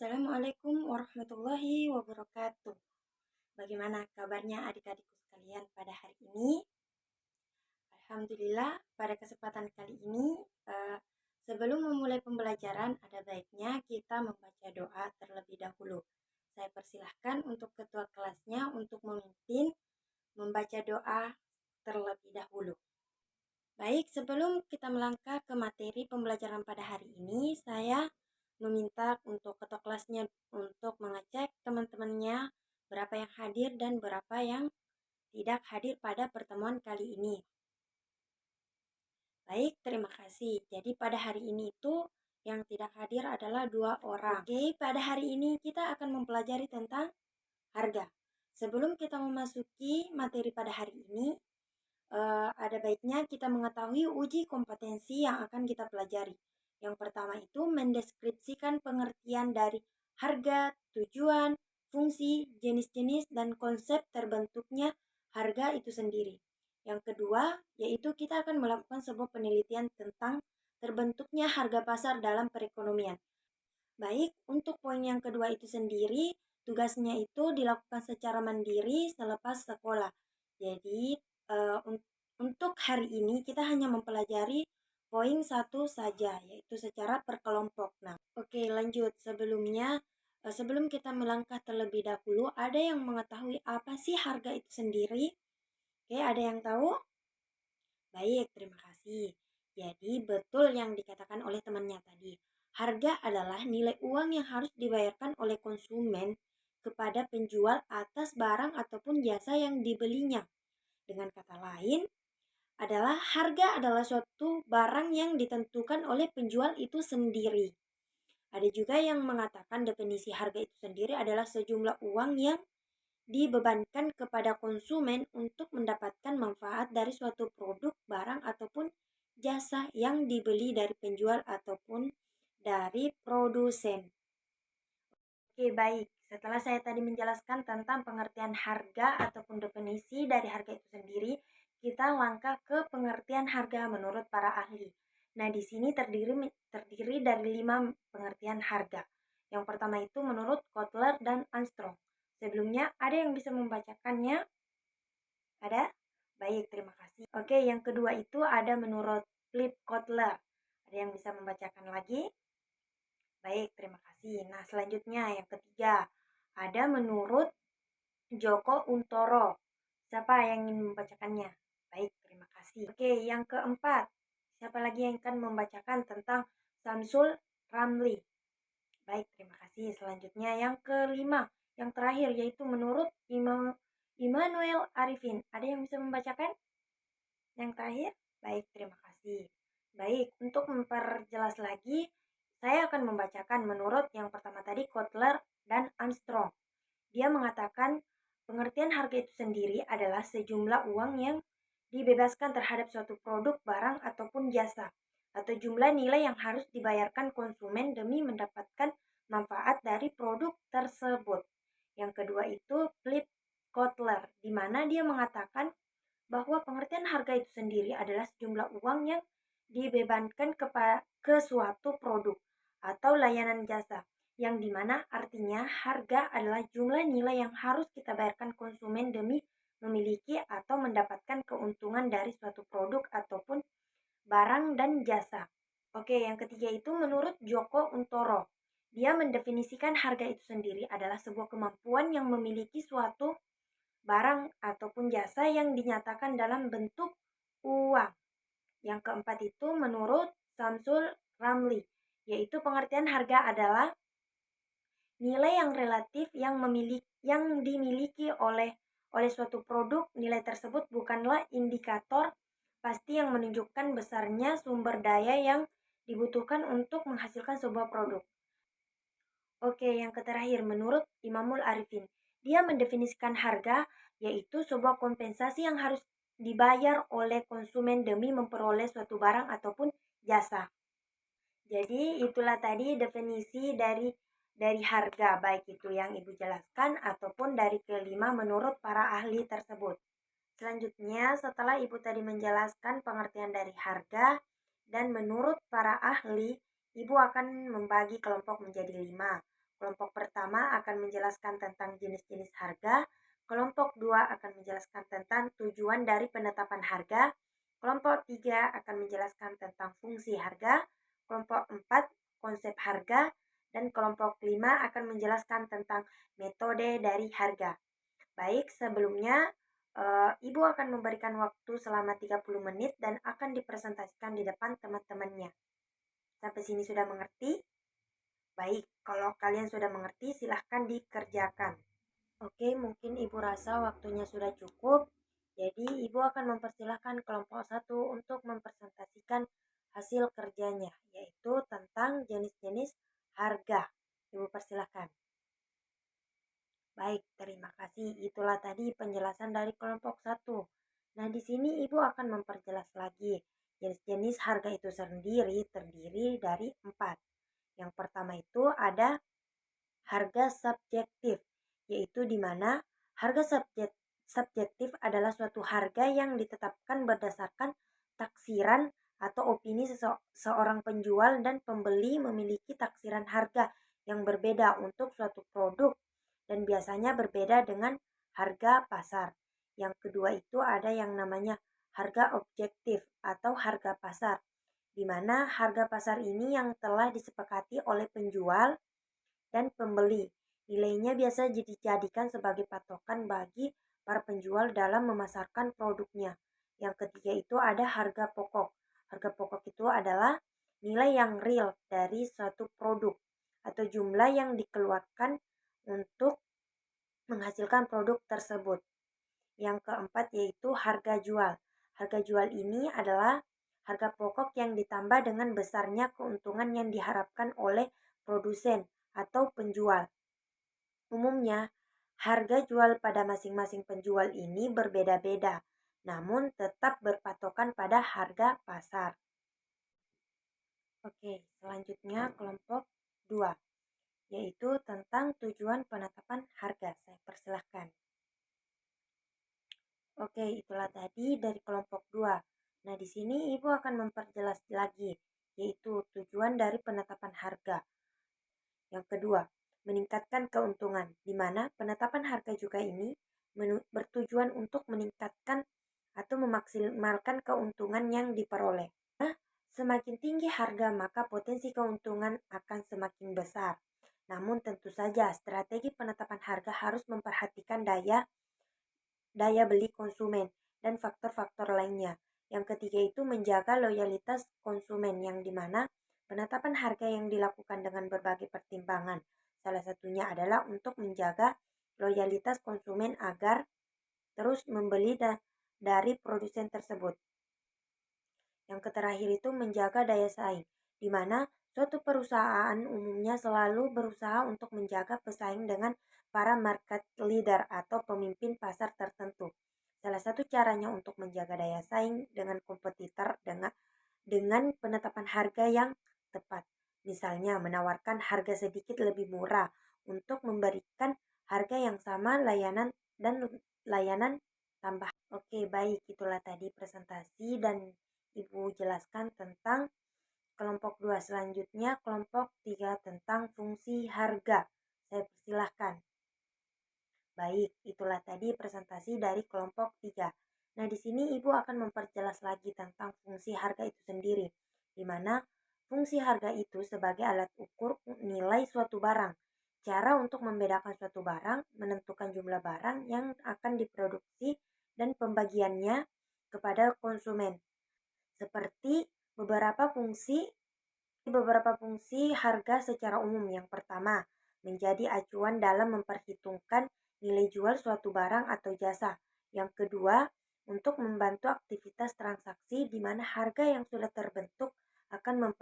Assalamualaikum warahmatullahi wabarakatuh. Bagaimana kabarnya adik-adikku sekalian pada hari ini? Alhamdulillah, pada kesempatan kali ini, sebelum memulai pembelajaran, ada baiknya kita membaca doa terlebih dahulu. Saya persilahkan untuk ketua kelasnya untuk memimpin membaca doa terlebih dahulu. Baik, sebelum kita melangkah ke materi pembelajaran pada hari ini, saya meminta untuk ketua kelasnya untuk mengecek teman-temannya berapa yang hadir dan berapa yang tidak hadir pada pertemuan kali ini. Baik, terima kasih. Jadi pada hari ini itu yang tidak hadir adalah 2 orang. Oke, pada hari ini kita akan mempelajari tentang harga. Sebelum kita memasuki materi pada hari ini, ada baiknya kita mengetahui uji kompetensi yang akan kita pelajari. Yang pertama itu mendeskripsikan pengertian dari harga, tujuan, fungsi, jenis-jenis, dan konsep terbentuknya harga itu sendiri. Yang kedua, yaitu kita akan melakukan sebuah penelitian tentang terbentuknya harga pasar dalam perekonomian. Baik, untuk poin yang kedua itu sendiri, tugasnya itu dilakukan secara mandiri selepas sekolah. Jadi, untuk hari ini kita hanya mempelajari poin 1 saja, yaitu secara berkelompok. Nah, oke, lanjut. Sebelum kita melangkah terlebih dahulu, ada yang mengetahui apa sih harga itu sendiri? Oke, ada yang tahu? Baik, terima kasih. Jadi, betul yang dikatakan oleh temannya tadi. Harga adalah nilai uang yang harus dibayarkan oleh konsumen kepada penjual atas barang ataupun jasa yang dibelinya. Dengan kata lain, harga adalah suatu barang yang ditentukan oleh penjual itu sendiri. Ada juga yang mengatakan definisi harga itu sendiri adalah sejumlah uang yang dibebankan kepada konsumen untuk mendapatkan manfaat dari suatu produk, barang, ataupun jasa yang dibeli dari penjual ataupun dari produsen. Oke, baik. Setelah saya tadi menjelaskan tentang pengertian harga ataupun definisi dari harga itu sendiri, kita langkah ke pengertian harga menurut para ahli. Nah, di sini terdiri dari 5 pengertian harga. Yang pertama itu menurut Kotler dan Armstrong. Sebelumnya, ada yang bisa membacakannya? Ada? Baik, terima kasih. Oke, yang kedua itu ada menurut Philip Kotler. Ada yang bisa membacakan lagi? Baik, terima kasih. Nah, selanjutnya yang ketiga, ada menurut Joko Untoro. Siapa yang ingin membacakannya? Baik, terima kasih. Oke, yang keempat, siapa lagi yang akan membacakan tentang Samsul Ramli? Baik, terima kasih. Selanjutnya yang kelima, yang terakhir yaitu menurut Immanuel Arifin. Ada yang bisa membacakan? Yang terakhir? Baik, terima kasih. Baik, untuk memperjelas lagi, saya akan membacakan menurut yang pertama tadi Kotler dan Armstrong. Dia mengatakan pengertian harga itu sendiri adalah sejumlah uang yang dibebaskan terhadap suatu produk, barang, ataupun jasa, atau jumlah nilai yang harus dibayarkan konsumen demi mendapatkan manfaat dari produk tersebut. Yang kedua itu Philip Kotler, di mana dia mengatakan bahwa pengertian harga itu sendiri adalah sejumlah uang yang dibebankan ke suatu produk atau layanan jasa, yang dimana artinya harga adalah jumlah nilai yang harus kita bayarkan konsumen demi memiliki atau mendapatkan keuntungan dari suatu produk ataupun barang dan jasa. Oke, yang ketiga itu menurut Joko Untoro. Dia mendefinisikan harga itu sendiri adalah sebuah kemampuan yang memiliki suatu barang ataupun jasa yang dinyatakan dalam bentuk uang. Yang keempat itu menurut Samsul Ramli, yaitu pengertian harga adalah nilai yang relatif yang dimiliki oleh suatu produk. Nilai tersebut bukanlah indikator pasti yang menunjukkan besarnya sumber daya yang dibutuhkan untuk menghasilkan sebuah produk. Oke, yang terakhir menurut Imamul Arifin, dia mendefinisikan harga yaitu sebuah kompensasi yang harus dibayar oleh konsumen demi memperoleh suatu barang ataupun jasa. Jadi itulah tadi definisi dari harga, baik itu yang Ibu jelaskan ataupun dari kelima menurut para ahli tersebut. Selanjutnya, setelah Ibu tadi menjelaskan pengertian dari harga dan menurut para ahli, Ibu akan membagi kelompok menjadi 5. Kelompok pertama akan menjelaskan tentang jenis-jenis harga, kelompok 2 akan menjelaskan tentang tujuan dari penetapan harga, kelompok 3 akan menjelaskan tentang fungsi harga, kelompok 4 konsep harga, dan kelompok 5 akan menjelaskan tentang metode dari harga. Baik, sebelumnya Ibu akan memberikan waktu selama 30 menit dan akan dipresentasikan di depan teman-temannya. Sampai sini sudah mengerti? Baik, kalau kalian sudah mengerti, silahkan dikerjakan. Oke, mungkin Ibu rasa waktunya sudah cukup. Jadi, Ibu akan mempersilahkan kelompok 1 untuk mempresentasikan hasil kerjanya, yaitu tentang jenis-jenis harga. Ibu persilahkan. Baik, terima kasih. Itulah tadi penjelasan dari kelompok 1. Nah, di sini Ibu akan memperjelas lagi. Jenis-jenis harga itu sendiri terdiri dari 4. Yang pertama itu ada harga subjektif, yaitu di mana harga subjektif adalah suatu harga yang ditetapkan berdasarkan taksiran atau opini seorang penjual dan pembeli memiliki taksiran harga yang berbeda untuk suatu produk dan biasanya berbeda dengan harga pasar. Yang kedua itu ada yang namanya harga objektif atau harga pasar, di mana harga pasar ini yang telah disepakati oleh penjual dan pembeli. Nilainya biasa dijadikan sebagai patokan bagi para penjual dalam memasarkan produknya. Yang ketiga itu ada harga pokok. Harga pokok itu adalah nilai yang real dari suatu produk atau jumlah yang dikeluarkan untuk menghasilkan produk tersebut. Yang keempat yaitu harga jual. Harga jual ini adalah harga pokok yang ditambah dengan besarnya keuntungan yang diharapkan oleh produsen atau penjual. Umumnya, harga jual pada masing-masing penjual ini berbeda-beda, namun tetap berpatokan pada harga pasar. Oke, selanjutnya kelompok 2, yaitu tentang tujuan penetapan harga. Saya persilahkan. Oke, itulah tadi dari kelompok 2. Nah, di sini Ibu akan memperjelas lagi, yaitu tujuan dari penetapan harga. Yang kedua, meningkatkan keuntungan, di mana penetapan harga juga ini bertujuan untuk meningkatkan atau memaksimalkan keuntungan yang diperoleh. Nah, semakin tinggi harga, maka potensi keuntungan akan semakin besar. Namun tentu saja strategi penetapan harga harus memperhatikan daya beli konsumen dan faktor-faktor lainnya. Yang ketiga itu menjaga loyalitas konsumen, yang dimana penetapan harga yang dilakukan dengan berbagai pertimbangan. Salah satunya adalah untuk menjaga loyalitas konsumen agar terus membeli dari produsen tersebut. Yang terakhir itu menjaga daya saing, di mana suatu perusahaan umumnya selalu berusaha untuk menjaga pesaing dengan para market leader atau pemimpin pasar tertentu. Salah satu caranya untuk menjaga daya saing dengan kompetitor dengan penetapan harga yang tepat. Misalnya menawarkan harga sedikit lebih murah untuk memberikan harga yang sama layanan tambah. Oke, baik, itulah tadi presentasi dan Ibu jelaskan tentang kelompok 2. Selanjutnya kelompok 3 tentang fungsi harga. Saya persilahkan. Baik, itulah tadi presentasi dari kelompok 3. Nah, di sini Ibu akan memperjelas lagi tentang fungsi harga itu sendiri, di mana fungsi harga itu sebagai alat ukur nilai suatu barang. Cara untuk membedakan suatu barang, menentukan jumlah barang yang akan diproduksi dan pembagiannya kepada konsumen. Seperti beberapa fungsi harga secara umum. Yang pertama, menjadi acuan dalam memperhitungkan nilai jual suatu barang atau jasa. Yang kedua, untuk membantu aktivitas transaksi di mana harga yang sudah terbentuk akan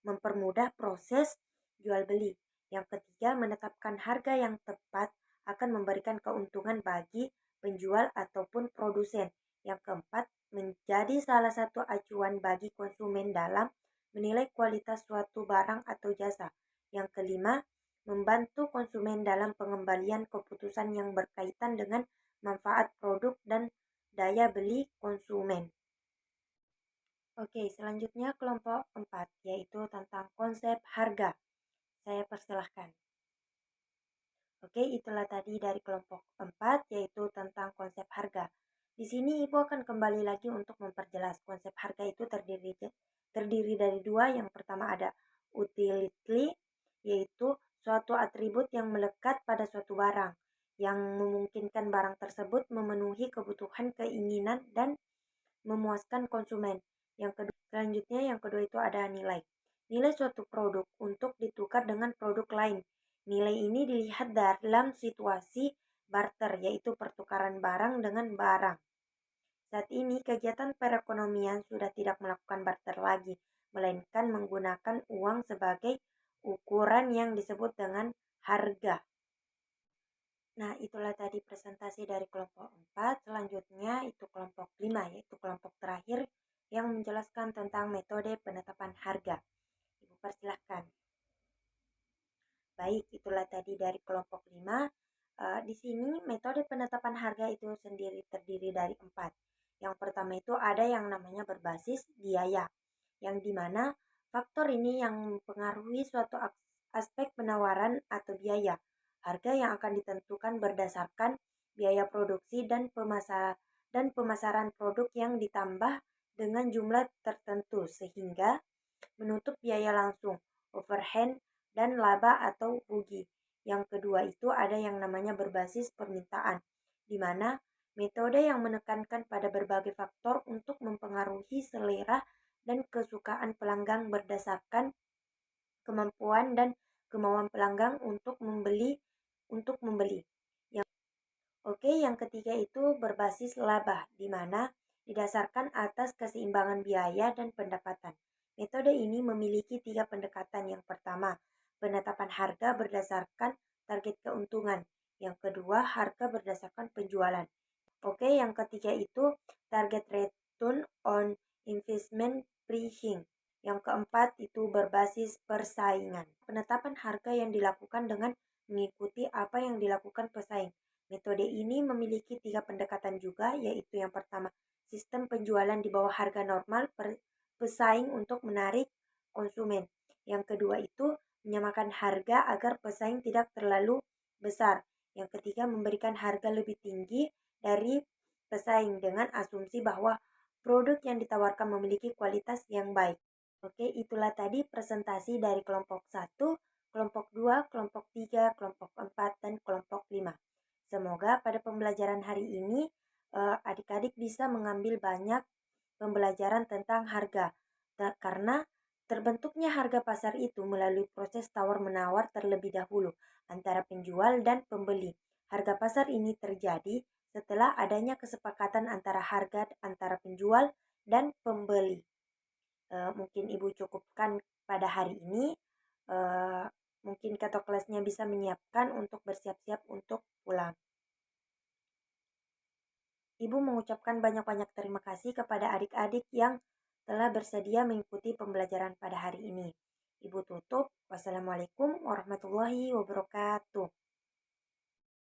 mempermudah proses jual beli. Yang ketiga, menetapkan harga yang tepat akan memberikan keuntungan bagi penjual ataupun produsen. Yang keempat, menjadi salah satu acuan bagi konsumen dalam menilai kualitas suatu barang atau jasa. Yang kelima, membantu konsumen dalam pengembalian keputusan yang berkaitan dengan manfaat produk dan daya beli konsumen. Oke, selanjutnya kelompok 4, yaitu tentang konsep harga. Saya persilahkan. Oke, itulah tadi dari kelompok 4 yaitu tentang konsep harga. Di sini Ibu akan kembali lagi untuk memperjelas konsep harga itu terdiri dari dua. Yang pertama ada utility, yaitu suatu atribut yang melekat pada suatu barang yang memungkinkan barang tersebut memenuhi kebutuhan, keinginan, dan memuaskan konsumen. Yang kedua itu ada nilai. Nilai suatu produk untuk ditukar dengan produk lain. Nilai ini dilihat dalam situasi barter, yaitu pertukaran barang dengan barang. Saat ini kegiatan perekonomian sudah tidak melakukan barter lagi, melainkan menggunakan uang sebagai ukuran yang disebut dengan harga. Nah, itulah tadi presentasi dari kelompok 4. Selanjutnya itu kelompok 5, yaitu kelompok terakhir yang menjelaskan tentang metode penetapan harga. Ibu persilahkan. Baik, itulah tadi dari kelompok 5. Di sini metode penetapan harga itu sendiri terdiri dari 4. Yang pertama itu ada yang namanya berbasis biaya, yang dimana faktor ini yang mempengaruhi suatu aspek penawaran atau biaya. Harga yang akan ditentukan berdasarkan biaya produksi dan pemasaran produk yang ditambah dengan jumlah tertentu sehingga menutup biaya langsung, overhead, dan laba atau rugi. Yang kedua itu ada yang namanya berbasis permintaan, di mana metode yang menekankan pada berbagai faktor untuk mempengaruhi selera dan kesukaan pelanggan berdasarkan kemampuan dan kemauan pelanggan untuk membeli. Yang ketiga itu berbasis laba, di mana didasarkan atas keseimbangan biaya dan pendapatan. Metode ini memiliki 3 pendekatan. Yang pertama, penetapan harga berdasarkan target keuntungan. Yang kedua, harga berdasarkan penjualan. Yang ketiga itu target return on investment pricing. Yang keempat itu berbasis persaingan. Penetapan harga yang dilakukan dengan mengikuti apa yang dilakukan pesaing. Metode ini memiliki 3 pendekatan juga, yaitu yang pertama, sistem penjualan di bawah harga normal pesaing untuk menarik konsumen. Yang kedua itu menyamakan harga agar pesaing tidak terlalu besar. Yang ketiga, memberikan harga lebih tinggi dari pesaing dengan asumsi bahwa produk yang ditawarkan memiliki kualitas yang baik. Itulah tadi presentasi dari kelompok 1, kelompok 2, kelompok 3, kelompok 4, dan kelompok 5. Semoga pada pembelajaran hari ini adik-adik bisa mengambil banyak pembelajaran tentang harga. Karena terbentuknya harga pasar itu melalui proses tawar-menawar terlebih dahulu antara penjual dan pembeli. Harga pasar ini terjadi setelah adanya kesepakatan antara harga antara penjual dan pembeli. Mungkin Ibu cukupkan pada hari ini. Mungkin ketua kelasnya bisa menyiapkan untuk bersiap-siap untuk pulang. Ibu mengucapkan banyak-banyak terima kasih kepada adik-adik yang telah bersedia mengikuti pembelajaran pada hari ini. Ibu tutup. Wassalamualaikum warahmatullahi wabarakatuh.